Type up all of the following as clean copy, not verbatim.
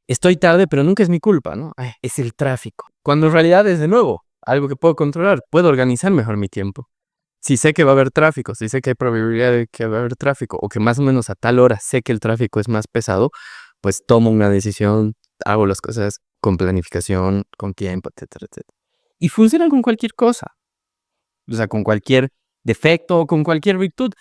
estoy tarde, pero nunca es mi culpa, ¿no? Ay, es el tráfico. Cuando en realidad es de nuevo algo que puedo controlar, puedo organizar mejor mi tiempo. Si sé que va a haber tráfico, si sé que hay probabilidad de que va a haber tráfico, o que más o menos a tal hora sé que el tráfico es más pesado, pues tomo una decisión, hago las cosas con planificación, con tiempo, etcétera, etcétera. Y funciona con cualquier cosa, o sea, con cualquier defecto o con cualquier virtud.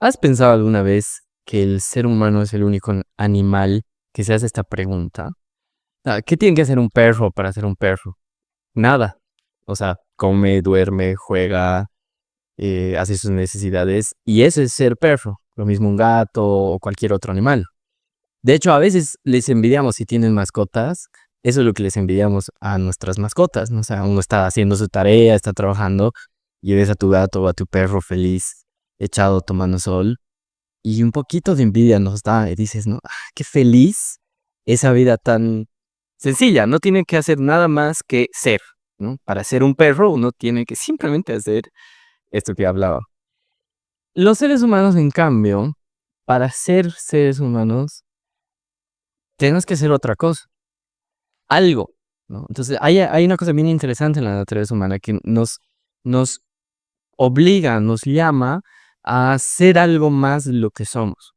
¿Has pensado alguna vez que el ser humano es el único animal que se hace esta pregunta? ¿Qué tiene que hacer un perro para ser un perro? Nada. O sea, come, duerme, juega, hace sus necesidades y eso es ser perro. Lo mismo un gato o cualquier otro animal. De hecho, a veces les envidiamos si tienen mascotas. Eso es lo que les envidiamos a nuestras mascotas, ¿no? O sea, uno está haciendo su tarea, está trabajando y ves a tu gato o a tu perro feliz, echado tomando sol. Y un poquito de envidia nos da y dices, ¿no? Qué feliz esa vida tan sencilla. No tiene que hacer nada más que ser, ¿no? Para ser un perro uno tiene que simplemente hacer esto que hablaba. Los seres humanos, en cambio, para ser seres humanos, tenemos que hacer otra cosa, algo, ¿no? Entonces, hay una cosa bien interesante en la naturaleza humana que nos obliga, nos llama a hacer algo más de lo que somos.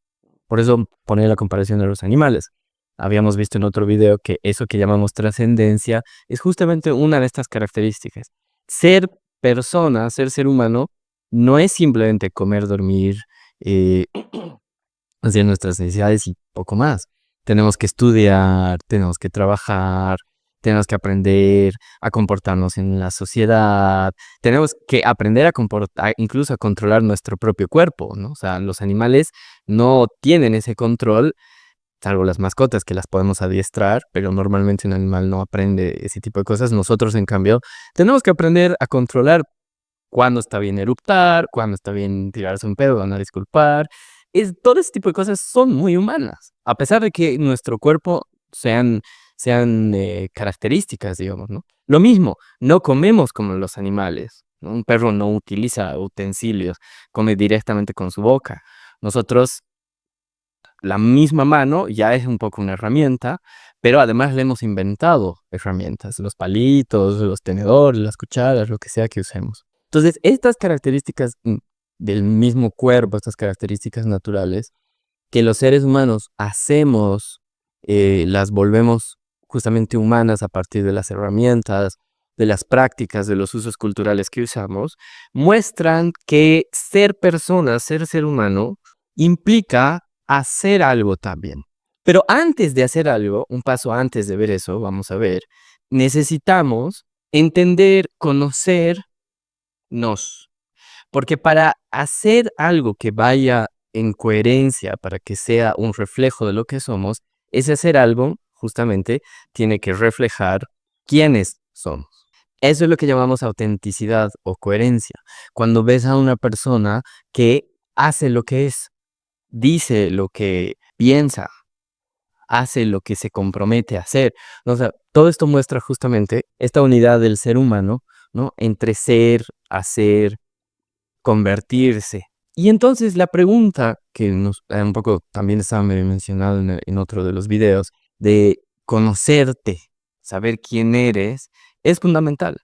Por eso poner la comparación de los animales. Habíamos visto en otro video que eso que llamamos trascendencia es justamente una de estas características. Ser persona, ser humano, no es simplemente comer, dormir, eh, hacer nuestras necesidades y poco más. Tenemos que estudiar, tenemos que trabajar, tenemos que aprender a comportarnos en la sociedad, tenemos que aprender a comportar, incluso a controlar nuestro propio cuerpo, ¿no? O sea, los animales no tienen ese control, salvo las mascotas que las podemos adiestrar, pero normalmente un animal no aprende ese tipo de cosas. Nosotros, en cambio, tenemos que aprender a controlar cuándo está bien eruptar, cuándo está bien tirarse un pedo, van a disculpar. Todo ese tipo de cosas son muy humanas, a pesar de que nuestro cuerpo sean características, digamos, ¿no? Lo mismo, no comemos como los animales, ¿no? Un perro no utiliza utensilios, come directamente con su boca. Nosotros, la misma mano ya es un poco una herramienta, pero además le hemos inventado herramientas, los palitos, los tenedores, las cucharas, lo que sea que usemos. Entonces, estas características del mismo cuerpo, estas características naturales, que los seres humanos hacemos, las volvemos justamente humanas a partir de las herramientas, de las prácticas, de los usos culturales que usamos, muestran que ser persona, ser humano, implica hacer algo también. Pero antes de hacer algo, un paso antes de ver eso, vamos a ver, necesitamos entender, conocernos. Porque para hacer algo que vaya en coherencia, para que sea un reflejo de lo que somos, ese hacer algo, justamente, tiene que reflejar quiénes somos. Eso es lo que llamamos autenticidad o coherencia. Cuando ves a una persona que hace lo que es, dice lo que piensa, hace lo que se compromete a hacer. O sea, todo esto muestra justamente esta unidad del ser humano, ¿no? Entre ser, hacer, convertirse. Y entonces la pregunta que un poco también estaba medio mencionado en otro de los videos, de conocerte, saber quién eres, es fundamental.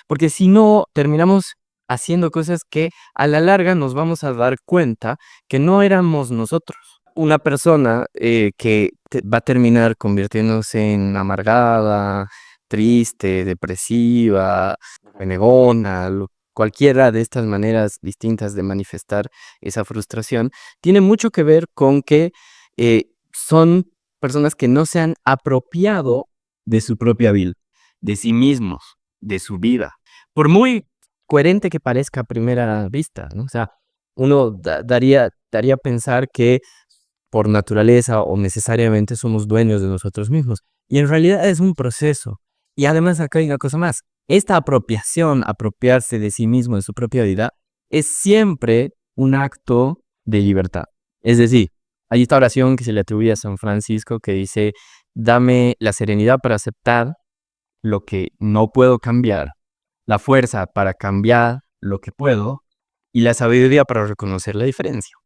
Porque si no, terminamos haciendo cosas que a la larga nos vamos a dar cuenta que no éramos nosotros. Una persona que va a terminar convirtiéndose en amargada, triste, depresiva, renegona, cualquiera de estas maneras distintas de manifestar esa frustración, tiene mucho que ver con que son personas que no se han apropiado de su propia vida, de sí mismos, de su vida. Por muy coherente que parezca a primera vista, ¿no? O sea, uno daría a pensar que por naturaleza o necesariamente somos dueños de nosotros mismos. Y en realidad es un proceso. Y además acá hay una cosa más. Esta apropiación, apropiarse de sí mismo, de su propia vida, es siempre un acto de libertad. Es decir, hay esta oración que se le atribuye a San Francisco que dice, dame la serenidad para aceptar lo que no puedo cambiar, la fuerza para cambiar lo que puedo y la sabiduría para reconocer la diferencia.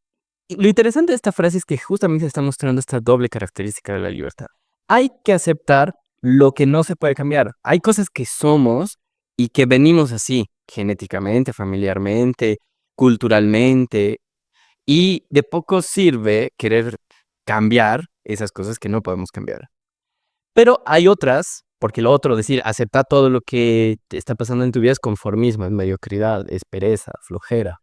Y lo interesante de esta frase es que justamente está mostrando esta doble característica de la libertad. Hay que aceptar lo que no se puede cambiar. Hay cosas que somos y que venimos así, genéticamente, familiarmente, culturalmente, y de poco sirve querer cambiar esas cosas que no podemos cambiar. Pero hay otras, porque lo otro, decir, aceptar todo lo que te está pasando en tu vida es conformismo, es mediocridad, es pereza, flojera.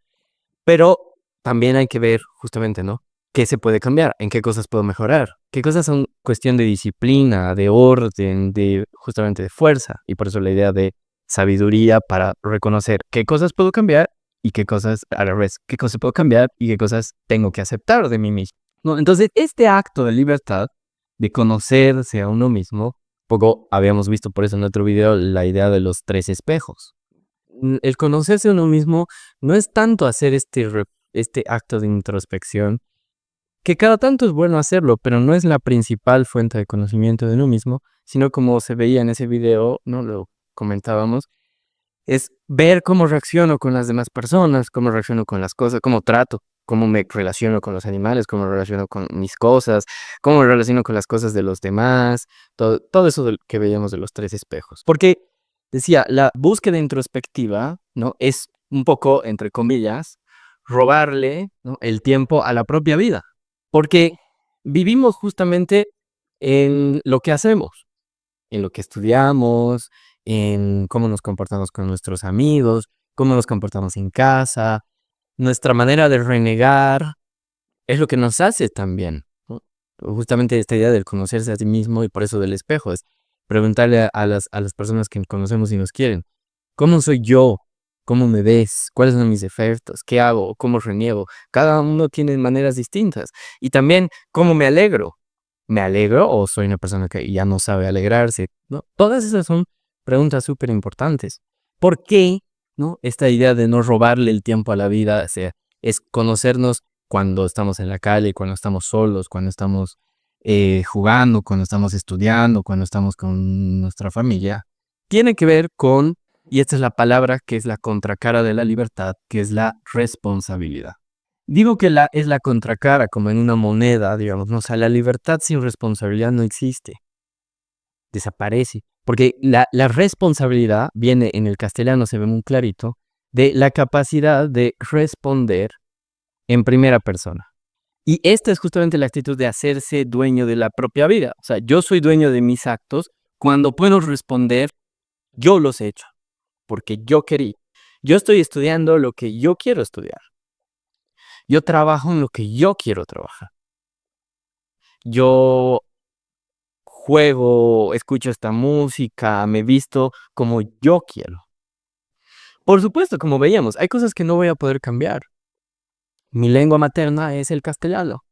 Pero también hay que ver justamente, ¿no? ¿Qué se puede cambiar? ¿En qué cosas puedo mejorar? ¿Qué cosas son cuestión de disciplina, de orden, de justamente de fuerza? Y por eso la idea de sabiduría para reconocer qué cosas puedo cambiar y qué cosas, al revés, qué cosas puedo cambiar y qué cosas tengo que aceptar de mí mismo, ¿no? Entonces, este acto de libertad, de conocerse a uno mismo, poco habíamos visto por eso en otro video la idea de los 3 espejos. El conocerse a uno mismo no es tanto hacer este acto de introspección, que cada tanto es bueno hacerlo, pero no es la principal fuente de conocimiento de uno mismo, sino como se veía en ese video, ¿no? Lo comentábamos, es ver cómo reacciono con las demás personas, cómo reacciono con las cosas, cómo trato, cómo me relaciono con los animales, cómo me relaciono con mis cosas, cómo me relaciono con las cosas de los demás, todo eso que veíamos de los 3 espejos. Porque decía, la búsqueda introspectiva, ¿no? Es un poco, entre comillas, robarle, ¿no?, el tiempo a la propia vida. Porque vivimos justamente en lo que hacemos, en lo que estudiamos, en cómo nos comportamos con nuestros amigos, cómo nos comportamos en casa. Nuestra manera de renegar es lo que nos hace también, ¿no? Justamente esta idea del conocerse a sí mismo y por eso del espejo es preguntarle a las personas que conocemos y nos quieren, ¿cómo soy yo? ¿Cómo me ves? ¿Cuáles son mis defectos? ¿Qué hago? ¿Cómo reniego? Cada uno tiene maneras distintas. Y también, ¿cómo me alegro? ¿Me alegro o soy una persona que ya no sabe alegrarse? ¿No? Todas esas son preguntas súper importantes. ¿Por qué, no? Esta idea de no robarle el tiempo a la vida, o sea, es conocernos cuando estamos en la calle, cuando estamos solos, cuando estamos jugando, cuando estamos estudiando, cuando estamos con nuestra familia. Tiene que ver con, y esta es la palabra que es la contracara de la libertad, que es la responsabilidad. Digo que es la contracara, como en una moneda, digamos, ¿no? O sea, la libertad sin responsabilidad no existe, desaparece. Porque la responsabilidad viene, en el castellano se ve muy clarito, de la capacidad de responder en primera persona. Y esta es justamente la actitud de hacerse dueño de la propia vida. O sea, yo soy dueño de mis actos cuando puedo responder, yo los he hecho, porque yo querí. Yo estoy estudiando lo que yo quiero estudiar. Yo trabajo en lo que yo quiero trabajar. Yo juego, escucho esta música, me visto como yo quiero. Por supuesto, como veíamos, hay cosas que no voy a poder cambiar. Mi lengua materna es el castellano.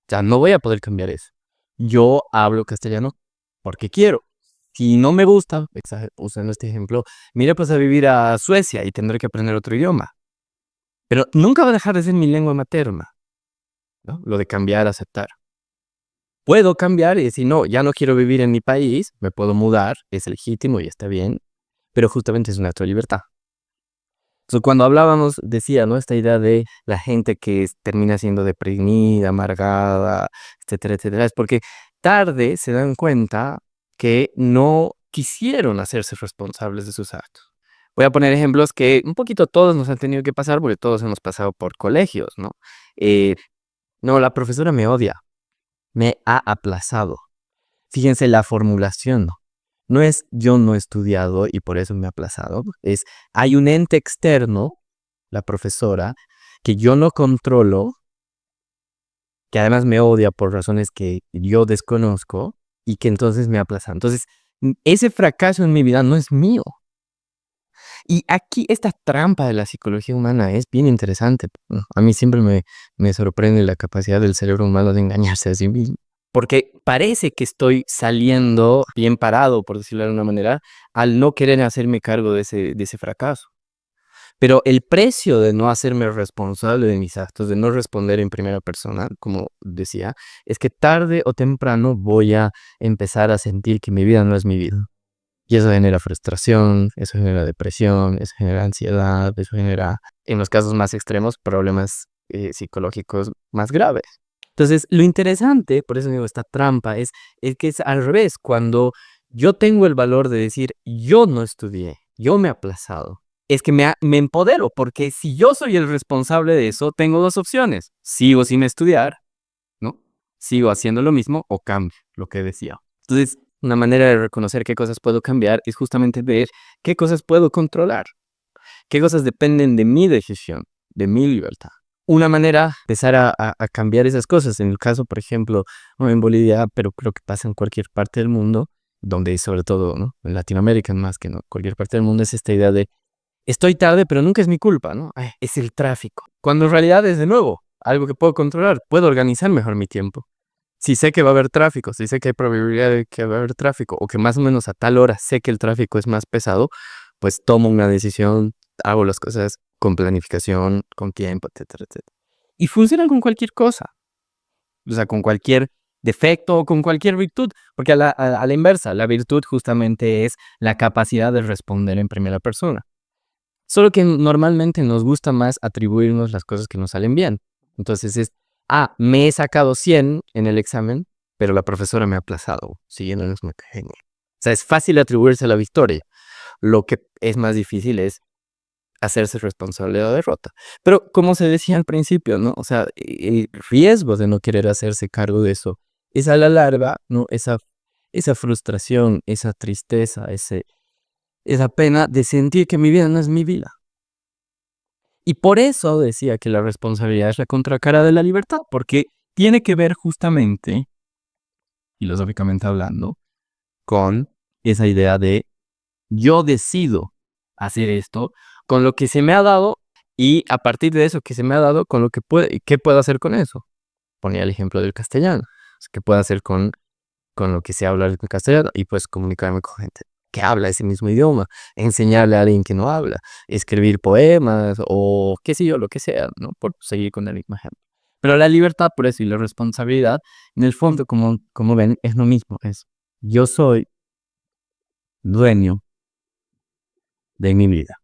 Ya no voy a poder cambiar eso. Yo hablo castellano porque quiero. Si no me gusta, usando este ejemplo, mire pues a vivir a Suecia y tendré que aprender otro idioma. Pero nunca va a dejar de ser mi lengua materna, ¿no? Lo de cambiar, aceptar. Puedo cambiar y decir, no, ya no quiero vivir en mi país, me puedo mudar, es legítimo y está bien, pero justamente es un acto de libertad. Entonces, cuando hablábamos, decía, ¿no? Esta idea de la gente que termina siendo deprimida, amargada, etcétera, etcétera, es porque tarde se dan cuenta que no quisieron hacerse responsables de sus actos. Voy a poner ejemplos que un poquito todos nos han tenido que pasar, porque todos hemos pasado por colegios, ¿no? No, la profesora me odia, me ha aplazado. Fíjense la formulación, ¿no? No es yo no he estudiado y por eso me ha aplazado. Es hay un ente externo, la profesora, que yo no controlo, que además me odia por razones que yo desconozco y que entonces me aplaza. Entonces, ese fracaso en mi vida no es mío. Y aquí esta trampa de la psicología humana es bien interesante. A mí siempre me sorprende la capacidad del cerebro humano de engañarse a sí mismo. Porque parece que estoy saliendo bien parado, por decirlo de alguna manera, al no querer hacerme cargo de ese fracaso. Pero el precio de no hacerme responsable de mis actos, de no responder en primera persona, como decía, es que tarde o temprano voy a empezar a sentir que mi vida no es mi vida. Y eso genera frustración, eso genera depresión, eso genera ansiedad, eso genera en los casos más extremos, problemas psicológicos más graves. Entonces, lo interesante, por eso digo, esta trampa, es que es al revés. Cuando yo tengo el valor de decir, yo no estudié, yo me he aplazado, es que me empodero, porque si yo soy el responsable de eso, tengo dos opciones. Sigo sin estudiar, ¿no? Sigo haciendo lo mismo o cambio lo que decía. Entonces, una manera de reconocer qué cosas puedo cambiar es justamente ver qué cosas puedo controlar, qué cosas dependen de mi decisión, de mi libertad. Una manera de empezar a cambiar esas cosas, en el caso, por ejemplo, no en Bolivia, pero creo que pasa en cualquier parte del mundo, donde sobre todo, ¿no? En Latinoamérica más que en cualquier parte del mundo, es esta idea de estoy tarde, pero nunca es mi culpa, ¿no? Ay, es el tráfico. Cuando en realidad es de nuevo algo que puedo controlar, puedo organizar mejor mi tiempo. Si sé que va a haber tráfico, si sé que hay probabilidad de que va a haber tráfico, o que más o menos a tal hora sé que el tráfico es más pesado, pues tomo una decisión, hago las cosas con planificación, con tiempo, etcétera, etcétera. Y funciona con cualquier cosa, o sea, con cualquier defecto o con cualquier virtud, porque a la inversa, la virtud justamente es la capacidad de responder en primera persona. Solo que normalmente nos gusta más atribuirnos las cosas que nos salen bien. Entonces me he sacado 100 en el examen, pero la profesora me ha aplazado, siguiendo el mismo genio. O sea, es fácil atribuirse la victoria. Lo que es más difícil es hacerse responsable de la derrota. Pero como se decía al principio, ¿no? O sea, el riesgo de no querer hacerse cargo de eso es a la larga, ¿no? Esa frustración, esa tristeza, esa pena de sentir que mi vida no es mi vida. Y por eso decía que la responsabilidad es la contracara de la libertad, porque tiene que ver justamente, filosóficamente hablando, con esa idea de yo decido hacer esto con lo que se me ha dado y a partir de eso que se me ha dado, con lo que ¿qué puedo hacer con eso? Ponía el ejemplo del castellano. ¿Qué puedo hacer con lo que sé hablar en castellano? Y pues comunicarme con gente que habla ese mismo idioma, enseñarle a alguien que no habla, escribir poemas o qué sé yo, lo que sea, ¿no? Por seguir con el mismo ejemplo. Pero la libertad, por eso, y la responsabilidad, en el fondo, como ven, es lo mismo. Es yo soy dueño de mi vida.